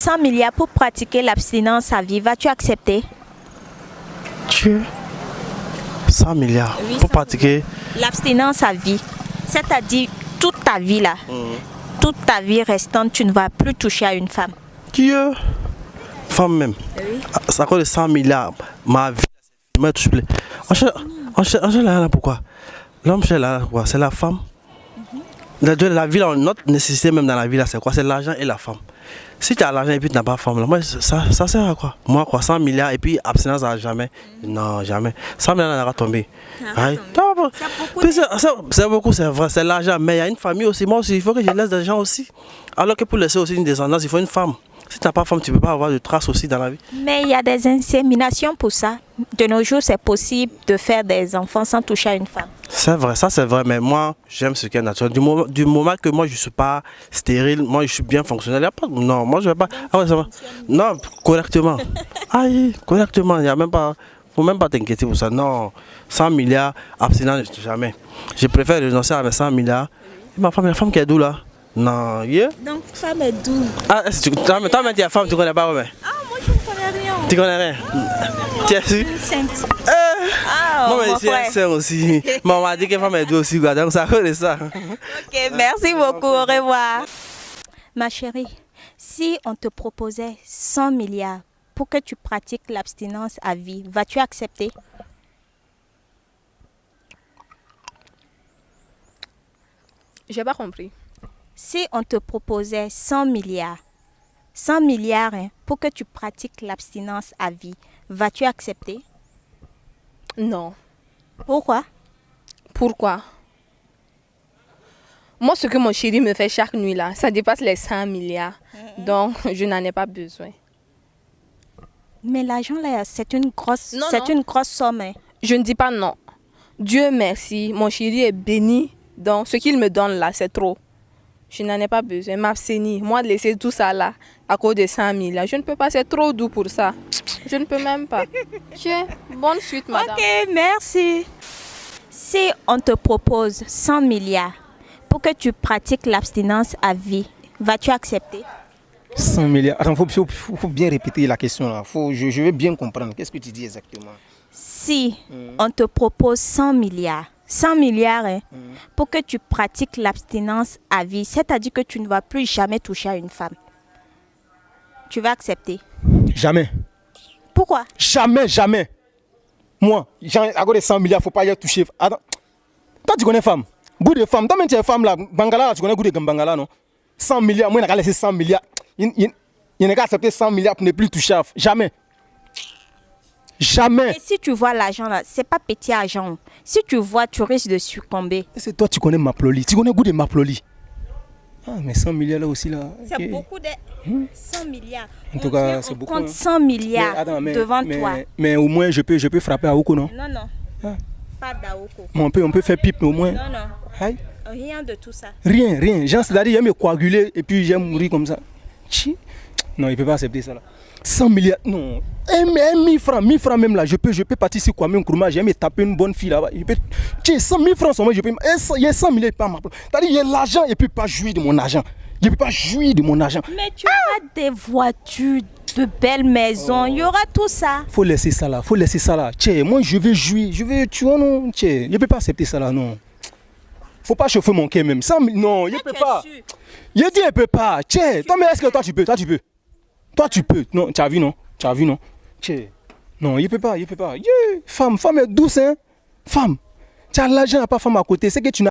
100 milliards pour pratiquer l'abstinence à vie, vas-tu accepter? Dieu. 100 milliards Oui, pour 100 pratiquer. L'abstinence à vie, c'est-à-dire toute ta vie là, toute ta vie restante, tu ne vas plus toucher à une femme. Dieu. Femme même. Oui. C'est à cause de 100 milliards. Ma vie, je me touche plus. On cherche là pourquoi? L'homme cherche là pourquoi? C'est la femme. La vie, là, notre nécessité même dans la vie, là, c'est quoi? C'est l'argent et la femme. Si tu as l'argent et puis tu n'as pas de femme, là, moi, ça sert à quoi? Moi, quoi, 100 milliards et puis abstinence à jamais? Non, jamais. 100 milliards, on aura tombé. C'est beaucoup, c'est vrai, c'est l'argent. Mais il y a une famille aussi. Moi aussi, il faut que je laisse des gens aussi. Alors que pour laisser aussi une descendance, il faut une femme. Si tu n'as pas de femme, tu ne peux pas avoir de traces aussi dans la vie. Mais il y a des inséminations pour ça. De nos jours, c'est possible de faire des enfants sans toucher à une femme. C'est vrai, ça c'est vrai, mais moi j'aime ce qui est naturel. Du moment que moi je ne suis pas stérile, moi je suis bien fonctionnel, y a pas, non, moi je ne vais pas. Ah ouais, ça va. Non, correctement. Aïe, correctement, il n'y a même pas. Faut même pas t'inquiéter pour ça. Non, 100 milliards, abstinence, jamais. Je préfère renoncer à mes 100 milliards. Et ma femme, la femme qui est d'où là? Non, yeah. Donc, femme est d'où? Ah, toi, tu es femme, tu connais pas, ouais. Ah, moi je ne connais rien. Tu connais rien? Tu es sûr? Sainte. Moi, je suis un saint aussi. Maman m'a dit que femme est d'où aussi, quoi. Donc ça connaît ça. Ok, merci beaucoup, au revoir. Ma chérie, si on te proposait 100 milliards pour que tu pratiques l'abstinence à vie, vas-tu accepter? J'ai pas compris. Si on te proposait 100 milliards hein, pour que tu pratiques l'abstinence à vie, vas-tu accepter? Non. Pourquoi? Pourquoi? Moi, ce que mon chéri me fait chaque nuit là, ça dépasse les 100 milliards. Donc, je n'en ai pas besoin. Mais l'argent là, c'est une grosse somme. Hein. Je ne dis pas non. Dieu merci, mon chéri est béni. Donc, ce qu'il me donne là, c'est trop. Je n'en ai pas besoin. M'abstenir, moi de laisser tout ça là, à cause de 100 milliards. Je ne peux pas, c'est trop doux pour ça. Je ne peux même pas. Tiens, bonne suite, madame. Ok, merci. Si on te propose 100 milliards pour que tu pratiques l'abstinence à vie, vas-tu accepter? 100 milliards. Attends, faut bien répéter la question là. Je veux bien comprendre. Qu'est-ce que tu dis exactement? Si on te propose 100 milliards hein, pour que tu pratiques l'abstinence à vie, c'est-à-dire que tu ne vas plus jamais toucher à une femme, tu vas accepter? Jamais. Pourquoi? Jamais. Moi, à cause de 100 milliards, faut pas y toucher. Attends. Toi, tu connais femme? Goût de femme. Toi, même tu es femme là. Bangala, tu connais goût de Bangala, non? 100 milliards. Moi, je n'ai qu'à laisser 100 milliards. Il n'a qu'à accepter 100 milliards pour ne plus toucher à. Jamais. Jamais. Et si tu vois l'argent là, c'est pas petit argent. Si tu vois, tu risques de succomber. C'est toi, tu connais Maploli. Tu connais goût de Maploli. Ah, mais 100 milliards là aussi là. C'est beaucoup de 100 milliards. En tout cas, c'est beaucoup. On compte 100 milliards devant toi. Mais au moins, je peux frapper à Oko, non? Non. Pas d'Aoko. On peut faire pipe au moins. Non. Aïe. Rien de tout ça. Rien. Genre, c'est-à-dire, j'aime me coaguler et puis j'aime mourir comme ça. Non, il ne peut pas accepter ça là. 100 milliards, non. 1000 francs même là, je peux partir sur Kwame Nkrumah, j'aime me taper une bonne fille là-bas. 100 000 francs seulement, je peux. Il y a 100 milliards pas ma place. C'est-à-dire, il y a l'argent et puis pas jouir de mon argent. Je ne peux pas jouir de mon argent. Mais tu auras des voitures, de belles maisons, il y aura tout ça. Faut laisser ça là. Tiens, moi je veux jouir, tu vois non. Tiens, je ne peux pas accepter ça là, non. Faut pas chauffer mon cœur même. 100 000, non, je ne peux pas. Je dis, je ne peux pas. Tiens, toi, mais est-ce que toi tu peux? Toi tu peux. Non, tu as vu non? Tiens. Non, il peut pas. Yeah. Femme est douce, hein. Femme. Tu as l'argent, pas femme à côté. C'est que tu n'as